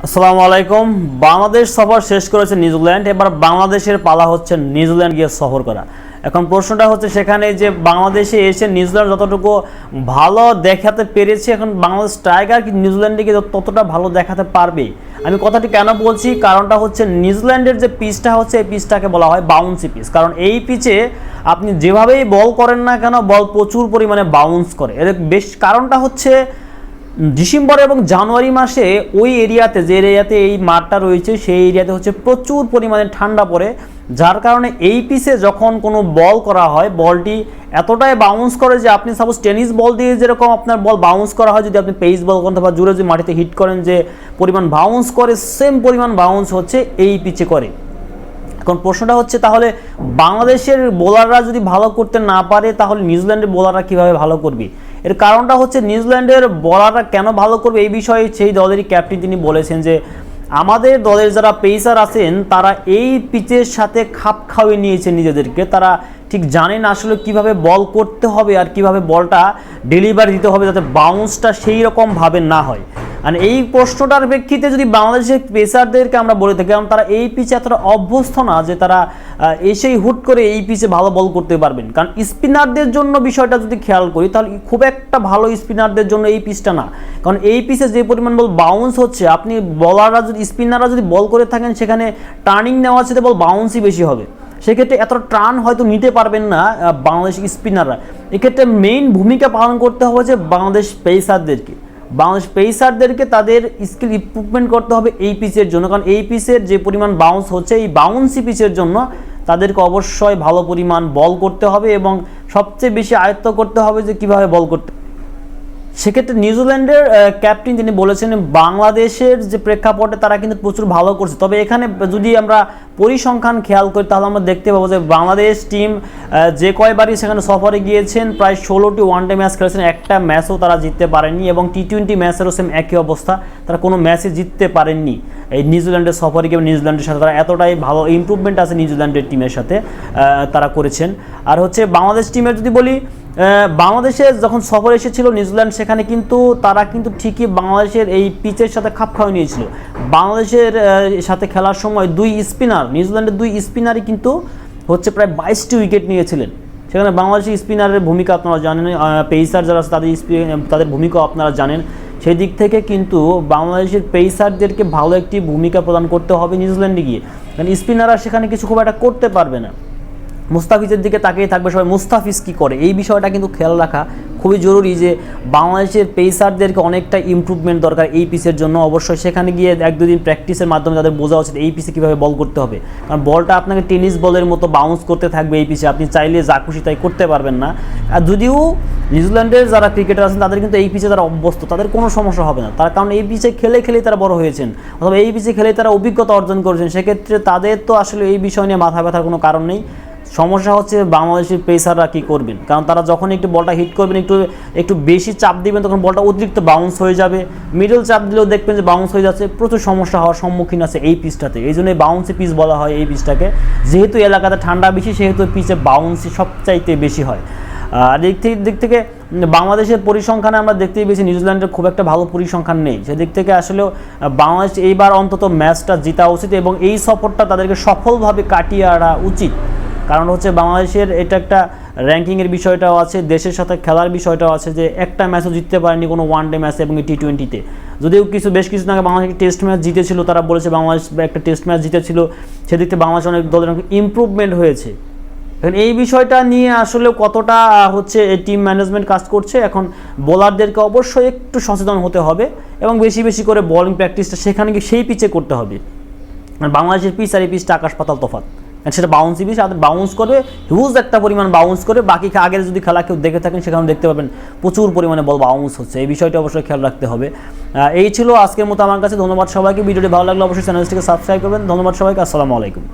আসসালামু আলাইকুম। বাংলাদেশ সফর শেষ করেছে নিউজিল্যান্ড, এবার বাংলাদেশের পালা হচ্ছে নিউজিল্যান্ড গিয়ে সফর করা। এখন প্রশ্নটা হচ্ছে সেখানে যে বাংলাদেশে এসে নিউজিল্যান্ড যতটুকু ভালো দেখাতে পেরেছে, এখন বাংলাদেশ টাইগার কি নিউজিল্যান্ডে গিয়ে ততটা ভালো দেখাতে পারবে? আমি কথাটি কেন বলছি, কারণটা হচ্ছে নিউজিল্যান্ডের যে পিচটা হচ্ছে এই পিচটাকে বলা হয় বাউন্সি পিচ। কারণ এই পিচে আপনি যেভাবেই বল করেন না কেন, বল প্রচুর পরিমাণে বাউন্স করে। এর বেশ কারণটা হচ্ছে ডিসেম্বর এবং জানুয়ারি মাসে ওই এরিয়াতে, যে এরিয়াতে এই মাঠটা রয়েছে সেই এরিয়াতে হচ্ছে প্রচুর পরিমাণে ঠান্ডা পড়ে, যার কারণে এই পিচে যখন কোনো বল করা হয় বলটি এতটাই বাউন্স করে যে আপনি সাপোজ টেনিস বল দিয়ে যেরকম আপনার বল বাউন্স করা হয়, যদি আপনি পেস বল করেন বা জোরে যদি মাটিতে হিট করেন যে পরিমাণ বাউন্স করে, সেম পরিমাণ বাউন্স হচ্ছে এই পিচে করে। এখন প্রশ্নটা হচ্ছে তাহলে বাংলাদেশের বোলাররা যদি ভালো করতে না পারে তাহলে নিউজিল্যান্ডের বোলাররা কীভাবে ভালো করবে? এর কারণটা হচ্ছে নিউজিল্যান্ডের বোলাররা কেন ভালো করবে এই বিষয়ে সেই দলেরই ক্যাপ্টেন তিনি বলেছেন যে আমাদের দলের যারা পেসার আছেন তারা এই পিচের সাথে খাপ খাওয়িয়ে নিয়েছে নিজেদেরকে, তারা ঠিক জানেন আসলে কিভাবে বল করতে হবে আর কিভাবে বলটা ডেলিভারি দিতে হবে যাতে বাউন্সটা সেই রকমভাবে না হয়। আর এই প্রশ্নটার প্রেক্ষিতে যদি বাংলাদেশের পেসারদেরকে আমরা বলে থাকি, কারণ তারা এই পিচে এতটা অভ্যস্ত না যে তারা এসেই হুট করে এই পিচে ভালো বল করতে পারবেন। কারণ স্পিনারদের জন্য বিষয়টা যদি খেয়াল করি তাহলে খুব একটা ভালো স্পিনারদের জন্য এই পিচটা না, কারণ এই পিচে যে পরিমাণ বল বাউন্স হচ্ছে, আপনি বলাররা যদি স্পিনাররা যদি বল করে থাকেন সেখানে টার্নিং নেওয়ার সাথে বল বাউন্সই বেশি হবে, সেক্ষেত্রে এত টার্ন হয়তো নিতে পারবেন না বাংলাদেশ স্পিনাররা। এক্ষেত্রে মেইন ভূমিকা পালন করতে হবে যে বাংলাদেশ পেসারদেরকে তাদের স্কিল ইমপ্রুভমেন্ট করতে হবে এই পিচের জন্য, কারণ এই পিচের যে পরিমাণ বাউন্স হচ্ছে এই বাউন্সি পিচের জন্য তাদেরকে অবশ্যই ভালো পরিমাণ বল করতে হবে এবং সবচেয়ে বেশি আয়ত্ত করতে হবে যে কীভাবে বল করতে। সেক্ষেত্রে নিউজিল্যান্ডের ক্যাপ্টেন তিনি বলেছেন বাংলাদেশের যে প্রেক্ষাপটে তারা কিন্তু প্রচুর ভালো করছে, তবে এখানে যদি আমরা পরিসংখ্যান খেয়াল করি তাহলে আমরা দেখতে পাবো যে বাংলাদেশ টিম যে কয়বারই সেখানে সফরে গিয়েছেন প্রায় 16টি ওয়ানডে ম্যাচ খেলেছেন, একটা ম্যাচও তারা জিততে পারেননি এবং টি20 ম্যাচেরও সেম একই অবস্থা, তারা কোনো ম্যাচে জিততে পারেননি। এই নিউজিল্যান্ডের সফরে গিয়ে নিউজিল্যান্ডের সাথে তারা এতটাই ভালো ইমপ্রুভমেন্ট আছে নিউজিল্যান্ডের টিমের সাথে তারা করেছেন। আর হচ্ছে বাংলাদেশ টিমের যদি বলি, বাংলাদেশে যখন সফর এসেছিল নিউজিল্যান্ড সেখানে কিন্তু তারা কিন্তু ঠিকই বাংলাদেশের এই পিচের সাথে খাপ খাওয়িয়ে নিয়েছিল। বাংলাদেশের সাথে খেলার সময় নিউজিল্যান্ডের দুই স্পিনারই কিন্তু হচ্ছে প্রায় 22টি উইকেট নিয়েছিলেন। সেখানে বাংলাদেশি স্পিনারের ভূমিকা আপনারা জানেন, পেসার যারা আছে তাদের ভূমিকা আপনারা জানেন। সেই দিক থেকে কিন্তু বাংলাদেশের পেসারদেরকে ভালো একটি ভূমিকা প্রদান করতে হবে নিউজিল্যান্ডে গিয়ে, কারণ স্পিনাররা সেখানে কিছু খুব একটা করতে পারবে না। মুস্তাফিজের দিকে তাকিয়ে থাকবে সবাই, মুস্তাফিজ কী করে এই বিষয়টা কিন্তু খেয়াল রাখা খুবই জরুরি যে বাংলাদেশের পেসারদেরকে অনেকটা ইমপ্রুভমেন্ট দরকার এই পিচের জন্য। অবশ্যই সেখানে গিয়ে 1-2 দিন প্র্যাকটিসের মাধ্যমে তাদের বোঝা উচিত এই পিচে কীভাবে বল করতে হবে, কারণ বলটা আপনাকে টেনিস বলের মতো বাউন্স করতে থাকবে এই পিচে, আপনি চাইলে যা খুশি তাই করতে পারবেন না। আর যদিও নিউজিল্যান্ডের যারা ক্রিকেটার আছেন তাদের কিন্তু এই পিচে তারা অভ্যস্ত, তাদের কোনো সমস্যা হবে না, তার কারণ এই পিচে খেলেই তারা বড় হয়েছেন অথবা এই পিচে খেলেই তারা অভিজ্ঞতা অর্জন করেছেন, সেক্ষেত্রে তাদের তো আসলে এই বিষয় নিয়ে মাথা ব্যথার কোনো কারণ নেই। সমস্যা হচ্ছে বাংলাদেশের পেসাররা কী করবেন, কারণ তারা যখন একটু বলটা হিট করবেন একটু বেশি চাপ দিবেন তখন বলটা অতিরিক্ত বাউন্স হয়ে যাবে, মিডল চাপ দিলেও দেখবেন যে বাউন্স হয়ে যাচ্ছে, প্রচুর সমস্যা হওয়ার সম্মুখীন আছে এই পিচটাতে। এই জন্য বাউন্সি পিচ বলা হয় এই পিচটাকে, যেহেতু এলাকাতে ঠান্ডা বেশি সেহেতু পিচে বাউন্সি সবচাইতে বেশি হয়। আর দিক থেকে বাংলাদেশের পরিসংখ্যানে আমরা দেখতেই পেয়েছি নিউজিল্যান্ডের খুব একটা ভালো পরিসংখ্যান নেই, সেদিক থেকে আসলেও বাংলাদেশ এইবার অন্তত ম্যাচটা জিতা উচিত এবং এই সফরটা তাদেরকে সফলভাবে কাটিয়ে আনা উচিত। কারণ হচ্ছে বাংলাদেশের এটা একটা র্যাঙ্কিংয়ের বিষয়টাও আছে, দেশের সাথে খেলার বিষয়টাও আছে, যে একটা ম্যাচও জিততে পারেনি কোনো ওয়ানডে ম্যাচে এবং টি20-তে। যদিও বেশ কিছু আগে বাংলাদেশ টেস্ট ম্যাচ জিতেছিল, তারা বলেছে বাংলাদেশ একটা টেস্ট ম্যাচ জিতেছিল, সেদিক থেকে বাংলাদেশ অনেক দলের ইমপ্রুভমেন্ট হয়েছে। এখন এই বিষয়টা নিয়ে আসলে কতটা হচ্ছে এই টিম ম্যানেজমেন্ট কাজ করছে, এখন বোলারদেরকে অবশ্যই একটু সচেতন হতে হবে এবং বেশি বেশি করে বলিং প্র্যাকটিসটা সেখানে গিয়ে সেই পিচে করতে হবে। বাংলাদেশের পিচ আর এই পিচটা আকাশ পাতাল তফাৎ, সেটা বাউন্সি পিচ, আর বাউন্স করবে হিউজ একটা পরিমাণ বাউন্স করে, বাকি আগের যদি খেলা কেউ দেখে থাকেন সেখানে দেখতে পাবেন প্রচুর পরিমাণে বল বাউন্স হচ্ছে, এই বিষয়টা অবশ্যই খেয়াল রাখতে হবে। এই ছিল আজকের মতো আমার কাছে, ধন্যবাদ সবাইকে। ভিডিওটি ভালো লাগলে অবশ্যই চ্যানেলটিকে সাবস্ক্রাইব করবেন। ধন্যবাদ সবাইকে, আসসালামু আলাইকুম।